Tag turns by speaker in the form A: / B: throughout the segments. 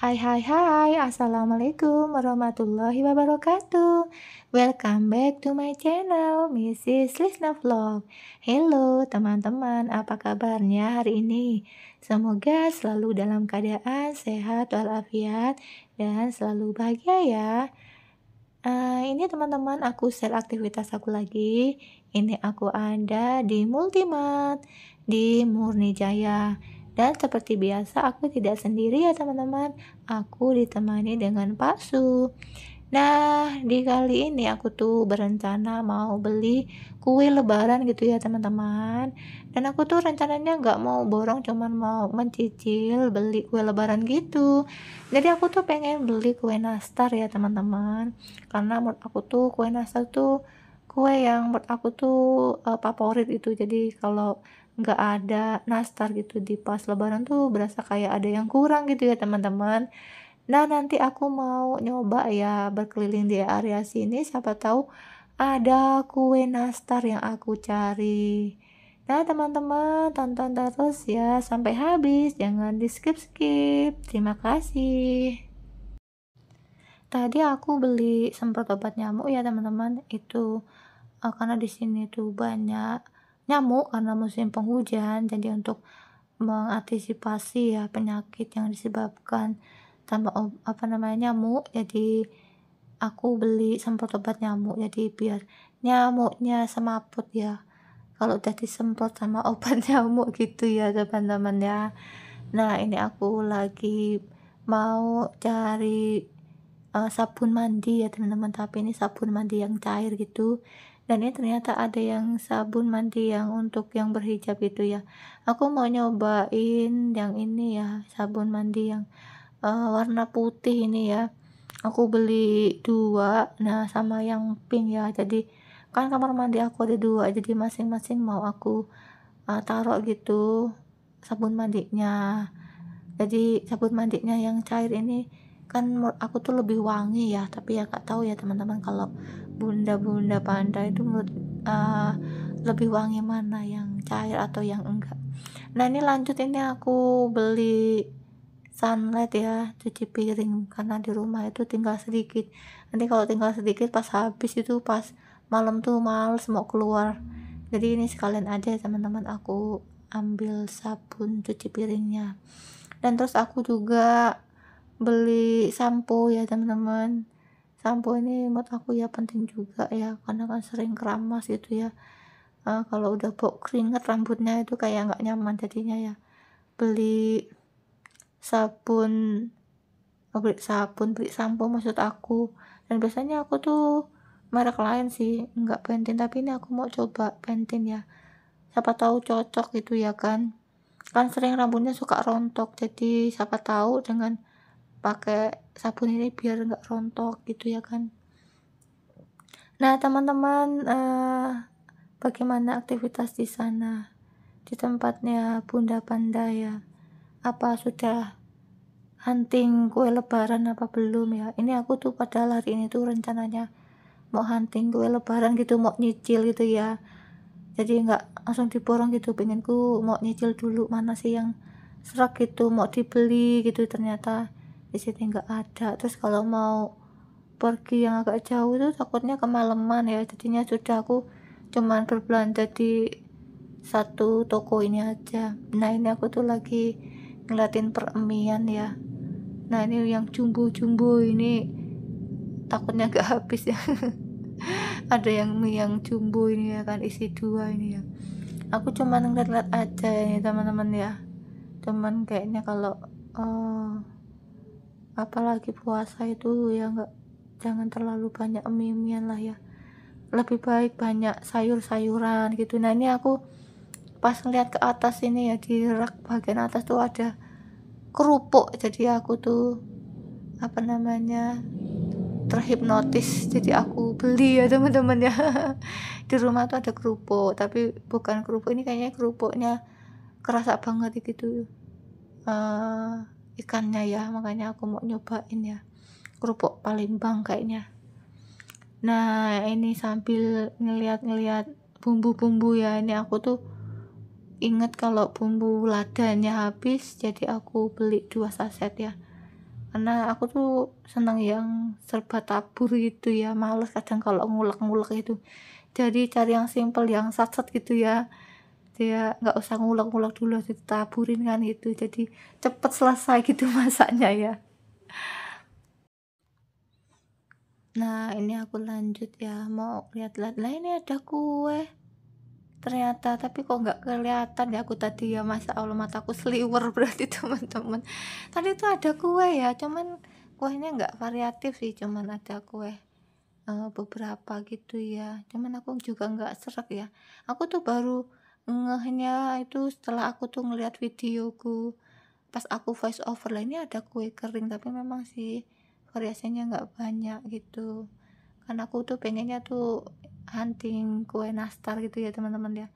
A: Hai, Assalamualaikum warahmatullahi wabarakatuh. Welcome back to my channel, Mrs. Lisna Vlog. Hello teman-teman, apa kabarnya hari ini? Semoga selalu dalam keadaan sehat walafiat dan selalu bahagia ya. Ini teman-teman, aku share aktivitas aku lagi. Ini aku ada di Multimart, di Murni Jaya. Dan seperti biasa aku tidak sendiri ya teman-teman. Aku ditemani dengan Pak Su. Nah, di kali ini aku tuh berencana mau beli kue lebaran gitu ya teman-teman. Dan aku tuh rencananya nggak mau borong, cuman mau mencicil beli kue lebaran gitu. Jadi aku tuh pengen beli kue nastar ya teman-teman. Karena menurut aku tuh kue nastar tuh kue yang menurut aku tuh favorit itu. Jadi kalau nggak ada nastar gitu di pas lebaran tuh berasa kayak ada yang kurang gitu ya teman-teman. Nah, nanti aku mau nyoba ya berkeliling di area sini, siapa tahu ada kue nastar yang aku cari. Nah, teman-teman, tonton terus ya sampai habis, jangan di-skip-skip. Terima kasih. Tadi aku beli semprot obat nyamuk ya, teman-teman. Itu karena di sini tuh banyak nyamuk karena musim penghujan, jadi untuk mengantisipasi ya penyakit yang disebabkan sama nyamuk, jadi aku beli semprot obat nyamuk jadi biar nyamuknya semaput ya kalau udah disemprot sama obat nyamuk gitu ya teman-teman ya. Nah, ini aku lagi mau cari sabun mandi ya teman-teman, tapi ini sabun mandi yang cair gitu. Dan ini ternyata ada yang sabun mandi yang untuk yang berhijab gitu ya. Aku mau nyobain yang ini ya, sabun mandi yang warna putih ini ya. Aku beli 2, nah sama yang pink ya. Jadi kan kamar mandi aku ada 2, jadi masing-masing mau aku taruh gitu sabun mandinya. Jadi sabun mandinya yang cair ini kan menurut aku tuh lebih wangi ya, tapi ya nggak tahu ya teman-teman kalau bunda-bunda panda itu menurut lebih wangi mana, yang cair atau yang enggak. Nah, ini lanjut, ini aku beli sunlight ya, cuci piring karena di rumah itu tinggal sedikit. Nanti kalau tinggal sedikit pas habis itu pas malam tuh males mau keluar. Jadi ini sekalian aja ya teman-teman, aku ambil sabun cuci piringnya. Dan terus aku juga beli sampo ya teman-teman. Sampo ini menurut aku ya penting juga ya, karena kan sering keramas gitu ya. Kalau udah bau keringet rambutnya itu kayak nggak nyaman jadinya ya. Beli sabun beli sampo maksud aku. Dan biasanya aku tuh merek lain sih, nggak Pantene, tapi ini aku mau coba Pantene ya. Siapa tahu cocok gitu ya kan. Kan sering rambutnya suka rontok, jadi siapa tahu dengan pakai sabun ini biar nggak rontok gitu ya kan. Nah, teman-teman, bagaimana aktivitas di sana? Di tempatnya Bunda Panda ya? Apa sudah hunting kue lebaran apa belum ya? Ini aku tuh padahal hari ini tuh rencananya mau hunting kue lebaran gitu, mau nyicil gitu ya. Jadi nggak langsung diborong gitu, pengenku mau nyicil dulu mana sih yang serak gitu, mau dibeli gitu, ternyata di sini nggak ada. Terus kalau mau pergi yang agak jauh itu takutnya kemalaman ya, jadinya sudah aku cuman berbelanja di satu toko ini aja. Nah, ini aku tuh lagi ngeliatin peremian ya. Nah, ini yang jumbo-jumbo ini takutnya gak habis ya. Ada yang mie yang jumbo ini ya kan, isi 2 ini ya. Aku cuman ngeliat-ngeliat aja ini teman-teman ya. Cuman kayaknya kalau apalagi puasa itu ya nggak, jangan terlalu banyak mie-mian lah ya. Lebih baik banyak sayur-sayuran gitu. Nah, ini aku pas ngeliat ke atas ini ya, di rak bagian atas tuh ada kerupuk. Jadi aku tuh terhipnotis, jadi aku beli ya teman-teman ya. Di rumah tuh ada kerupuk, tapi bukan kerupuk ini, kayaknya kerupuknya kerasa banget gitu ikannya ya, makanya aku mau nyobain ya, kerupuk Palembang kayaknya. Nah, ini sambil ngeliat-ngeliat bumbu-bumbu ya, ini aku tuh inget kalau bumbu ladanya habis, jadi aku beli 2 saset ya. karena aku tuh seneng yang serba tabur gitu ya, males kadang kalau ngulek-ngulek itu. Jadi cari yang simpel, yang sat-set gitu ya. Dia nggak usah ngulek-ngulek dulu, ditaburin kan gitu, jadi cepet selesai gitu masaknya ya. Nah, ini aku lanjut ya, mau lihat-lihat, lah ini ada kue ternyata, tapi kok nggak kelihatan ya aku tadi ya, Masya Allah mataku seliwer berarti teman-teman. Tadi tuh ada kue ya, cuman kuenya nggak variatif sih, cuman ada kue beberapa gitu ya, cuman aku juga nggak sreg ya. Aku tuh baru ngehnya itu setelah aku tuh ngeliat videoku, pas aku voice over, lah ini ada kue kering tapi memang sih variasinya nggak banyak gitu. Kan aku tuh pengennya tuh hunting kue nastar gitu ya teman-teman ya.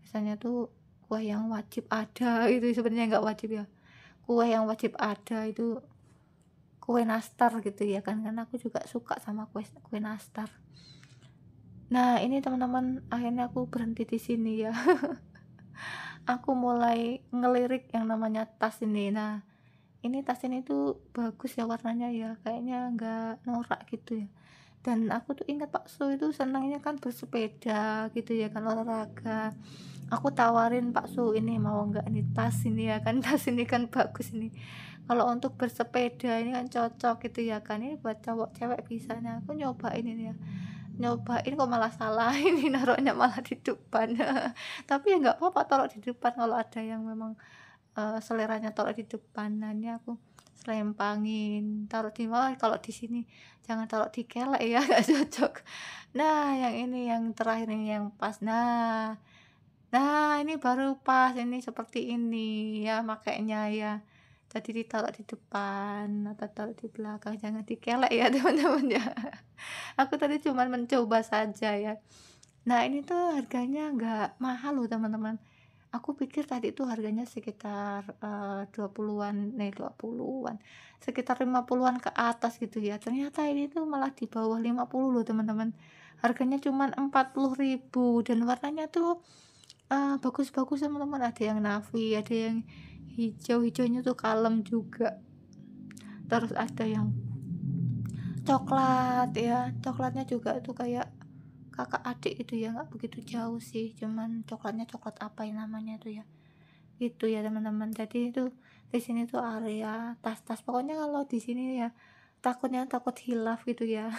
A: Biasanya tuh kue yang wajib ada itu sebenarnya nggak wajib ya. Kue yang wajib ada itu kue nastar gitu ya kan, karena aku juga suka sama kue kue nastar. Nah, ini teman-teman, akhirnya aku berhenti di sini ya. Aku mulai ngelirik yang namanya tas ini. Nah, ini tas ini tuh bagus ya warnanya ya, kayaknya nggak norak gitu ya. Dan aku tuh ingat Pak Su itu senangnya kan bersepeda gitu ya kan, olahraga. Aku tawarin Pak Su, "Ini mau nggak ini tas ini ya kan, tas ini kan bagus ini. Kalau untuk bersepeda ini kan cocok gitu ya kan, ini buat cowok cewek bisa." Nah, aku nyobain ini ya. Nyobain kok malah salah, ini naruhnya malah di depan. Tapi ya nggak apa-apa taruh di depan kalau ada yang memang, seleranya taruh di depan. Nah, ini aku selempangin, taruh di mana, kalau di sini jangan taruh di kelek ya, nggak cocok. Nah, yang ini yang terakhir ini yang pas. Nah, ini baru pas, ini seperti ini ya makainya ya. Jadi ditaruh di depan atau taruh di belakang, jangan dikelek ya teman-teman ya. Aku tadi cuman mencoba saja ya. Nah, ini tuh harganya nggak mahal loh teman-teman. Aku pikir tadi tuh harganya sekitar 20-an, 20-an, sekitar 50-an ke atas gitu ya. Ternyata ini tuh malah di bawah 50 loh teman-teman. Harganya cuman 40.000 dan warnanya tuh bagus-bagus teman-teman, ada yang navy, ada yang hijau, hijaunya tuh kalem juga. Terus ada yang coklat ya, coklatnya juga tuh kayak kakak adik gitu ya, nggak begitu jauh sih, cuman coklatnya coklat apa ya namanya tuh ya, gitu ya teman-teman. Jadi itu di sini tuh area tas-tas, pokoknya kalau di sini ya takutnya takut hilaf gitu ya.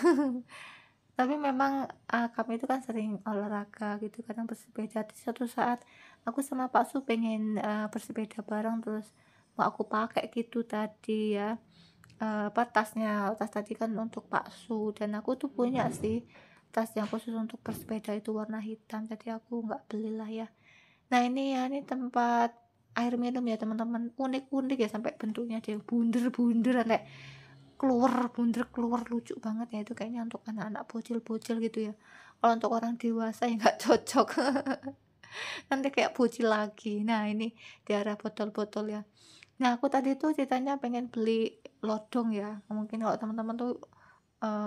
A: Tapi memang, kami itu kan sering olahraga gitu, kadang bersepeda. Di suatu saat aku sama Pak Su pengen, bersepeda bareng, terus mau aku pakai gitu tadi ya, apa, tasnya. Tas tadi kan untuk Pak Su dan aku tuh punya sih tas yang khusus untuk bersepeda itu warna hitam, jadi aku nggak belilah ya. Nah, ini ya, ini tempat air minum ya teman-teman, unik-unik ya, sampai bentuknya ada yang bunder-bunder, sampai keluar, bunder keluar, lucu banget ya, itu kayaknya untuk anak-anak bocil-bocil gitu ya. Kalau untuk orang dewasa ya nggak cocok, nanti kayak bocil lagi. Nah, ini di arah botol-botol ya. Nah, aku tadi tuh ceritanya pengen beli lodong ya, mungkin kalau teman-teman tuh,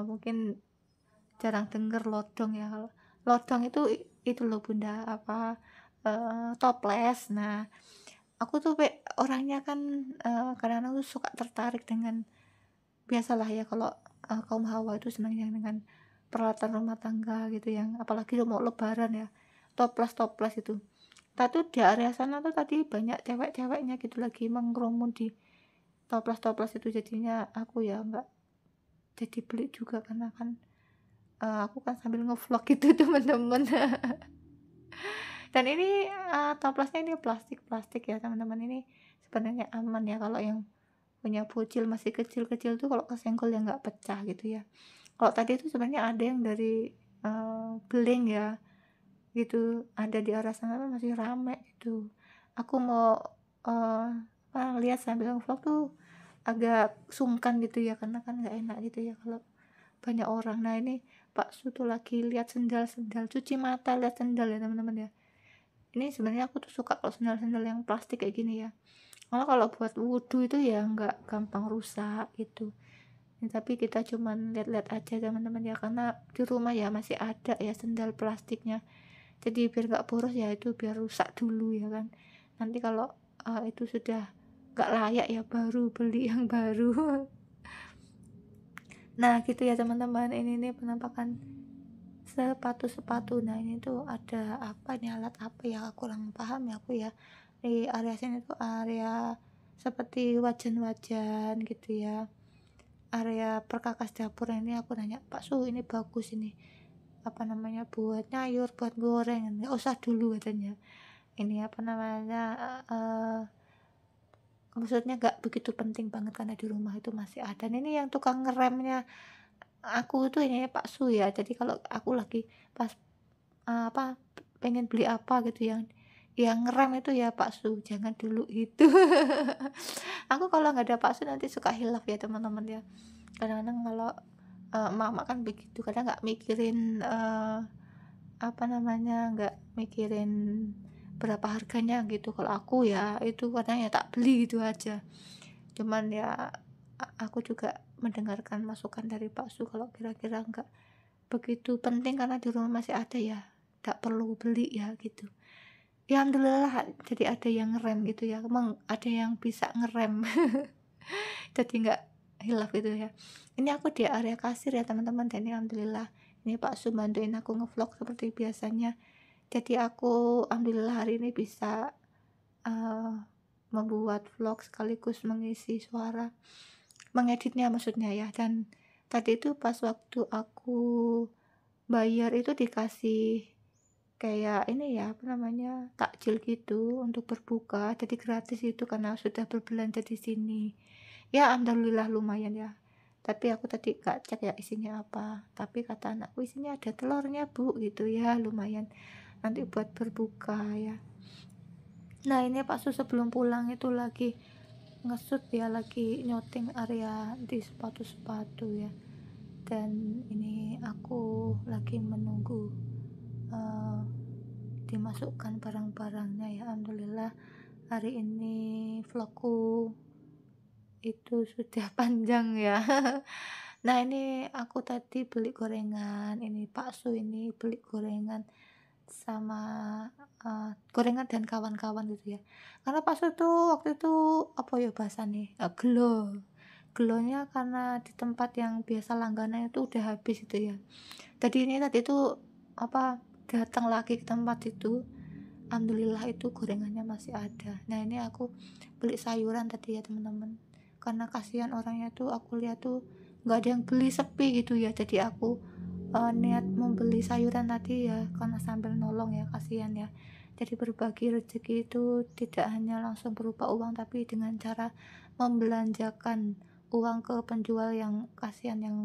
A: mungkin jarang denger lodong ya. Kalau lodong itu itu loh Bunda, apa, toples. Nah, aku tuh orangnya kan, kadang-kadang tuh suka tertarik dengan, biasalah ya kalau, kaum Hawa itu senang yang dengan peralatan rumah tangga gitu, yang apalagi udah mau lebaran ya, toples-toples itu. Tuh di area sana tuh tadi banyak cewek-ceweknya gitu lagi mengerumun di toples-toples itu, jadinya aku ya nggak jadi beli juga karena kan, aku kan sambil ngevlog gitu teman-teman. Dan ini, toplesnya ini plastik-plastik ya teman-teman, ini sebenarnya aman ya kalau yang punya bocil masih kecil-kecil tuh, kalau kesenggol ya nggak pecah gitu ya. Kalau tadi itu sebenarnya ada yang dari, beling ya, gitu, ada di arah sana tuh masih rame gitu. Aku mau, eee, apa, lihat sambil nge-vlog tuh agak sungkan gitu ya, karena kan nggak enak gitu ya kalau banyak orang. Nah, ini Pak Su tuh lagi lihat sendal-sendal, cuci mata lihat sendal ya teman-teman ya. Ini sebenarnya aku tuh suka kalau sendal-sendal yang plastik kayak gini ya. Karena kalau buat wudhu itu ya nggak gampang rusak gitu. Ya, tapi kita cuman lihat-lihat aja teman-teman ya, karena di rumah ya masih ada ya sendal plastiknya. Jadi biar nggak boros ya itu biar rusak dulu ya kan. Nanti kalau, itu sudah nggak layak ya baru beli yang baru. Nah gitu ya teman-teman, ini nih penampakan sepatu-sepatu. Nah ini tuh ada apa nih, alat apa ya, kurang paham ya aku ya. Di area sini tuh area seperti wajan-wajan gitu ya. Area perkakas dapur ini aku nanya, "Pak Su ini bagus ini, apa namanya, buat nyayur, buat goreng, nggak usah dulu," katanya. Ini apa namanya, eee, maksudnya nggak begitu penting banget karena di rumah itu masih ada. Dan ini yang tukang ngeremnya aku tuh ini Pak Su ya. Jadi kalau aku lagi pas, apa, pengen beli apa gitu yang ngerem itu ya Pak Su, jangan dulu gitu. Aku kalau nggak ada Pak Su nanti suka hilaf ya teman-teman ya. Kadang-kadang kalau, emak-emak kan begitu, kadang nggak mikirin, apa namanya, nggak mikirin berapa harganya gitu. Kalau aku ya itu kadang ya tak beli gitu aja. Cuman ya aku juga mendengarkan masukan dari Pak Su kalau kira-kira nggak begitu penting karena di rumah masih ada ya, nggak perlu beli ya gitu. Ya alhamdulillah jadi ada yang ngerem gitu ya, ada yang bisa ngerem. Jadi nggak hilaf gitu ya. Ini aku di area kasir ya teman-teman, dan ini alhamdulillah ini Pak Su bantuin aku ngevlog seperti biasanya. Jadi aku alhamdulillah hari ini bisa, eee, membuat vlog sekaligus mengisi suara, mengeditnya maksudnya ya. Dan tadi itu pas waktu aku bayar itu dikasih kayak ini ya, apa namanya, takjil gitu untuk berbuka, jadi gratis itu karena sudah berbelanja di sini. Ya alhamdulillah lumayan ya. Tapi aku tadi gak cek ya isinya apa, tapi kata anakku, "Isinya ada telurnya Bu," gitu ya, lumayan nanti buat berbuka ya. Nah ini Pak Su sebelum pulang itu lagi ngesut ya, lagi nyouting area di sepatu-sepatu ya. Dan ini aku lagi menunggu, eee, dimasukkan barang-barangnya ya. Alhamdulillah hari ini vlogku itu sudah panjang ya. Nah ini aku tadi beli gorengan, ini Pak Su ini beli gorengan sama, gorengan dan kawan-kawan gitu ya. Karena Pak Su tuh waktu itu apa ya bahasanya, gelonya karena di tempat yang biasa langganan itu udah habis gitu ya. Jadi ini tadi tuh apa, datang lagi ke tempat itu, alhamdulillah itu gorengannya masih ada. Nah ini aku beli sayuran tadi ya teman-teman, karena kasihan orangnya tuh aku lihat tuh nggak ada yang beli, sepi gitu ya. Jadi aku, niat membeli sayuran tadi ya karena sambil nolong ya, kasihan ya. Jadi berbagi rezeki itu tidak hanya langsung berupa uang, tapi dengan cara membelanjakan uang ke penjual yang kasihan, yang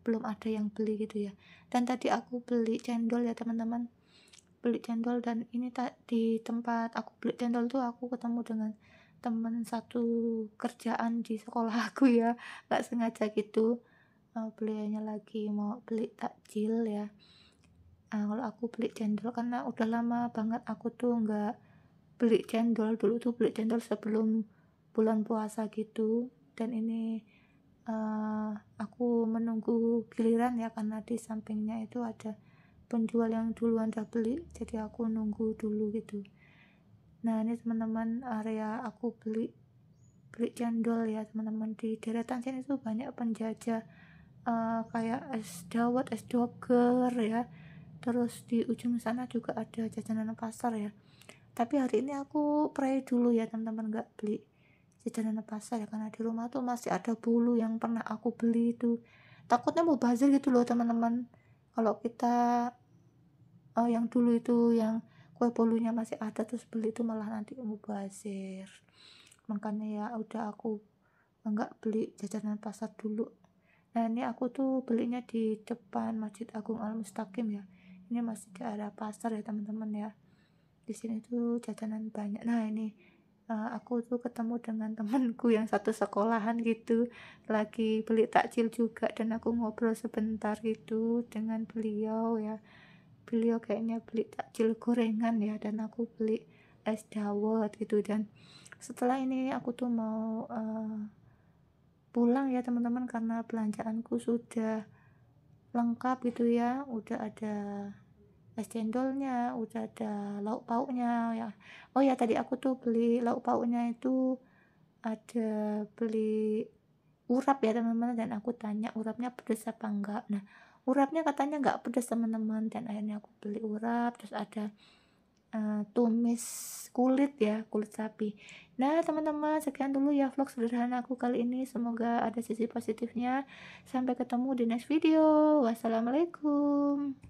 A: belum ada yang beli gitu ya. Dan tadi aku beli cendol ya teman-teman, beli cendol. Dan ini di tempat aku beli cendol tuh aku ketemu dengan temen satu kerjaan di sekolah aku ya, nggak sengaja gitu. Beliaunya lagi mau beli takjil ya. Kalau aku beli cendol karena udah lama banget aku tuh nggak beli cendol, dulu tuh beli cendol sebelum bulan puasa gitu. Dan ini, aku menunggu giliran ya karena di sampingnya itu ada penjual yang duluan udah beli, jadi aku nunggu dulu gitu. Nah ini teman-teman, area aku beli beli cendol ya teman-teman, di deretan sini tuh banyak penjajah, kayak es dawet, es doger ya, terus di ujung sana juga ada jajanan pasar ya. Tapi hari ini aku pray dulu ya teman-teman, nggak beli jajanan pasar ya, karena di rumah tuh masih ada bolu yang pernah aku beli itu. Takutnya mau bazir gitu loh teman-teman. Kalau kita, yang dulu itu yang kue bolunya masih ada terus beli itu malah nanti mubazir. Makanya ya udah aku enggak beli jajanan pasar dulu. Nah ini aku tuh belinya di depan Masjid Agung Al Mustaqim ya. Ini masih di area pasar ya teman-teman ya. Di sini tuh jajanan banyak. Nah ini, aku tuh ketemu dengan temanku yang satu sekolahan gitu, lagi beli takjil juga, dan aku ngobrol sebentar gitu dengan beliau ya. Beliau kayaknya beli takjil gorengan ya, dan aku beli es dawet gitu. Dan setelah ini aku tuh mau, pulang ya teman-teman, karena belanjaanku sudah lengkap gitu ya, udah ada es cendolnya, udah ada lauk pauknya ya. Oh ya tadi aku tuh beli lauk pauknya itu ada beli urap ya teman-teman, dan aku tanya urapnya pedes apa enggak. Nah, urapnya katanya nggak pedes teman-teman, dan akhirnya aku beli urap, terus ada tumis kulit ya, kulit sapi. Nah, teman-teman, sekian dulu ya vlog sederhana aku kali ini. Semoga ada sisi positifnya. Sampai ketemu di next video. Wassalamualaikum.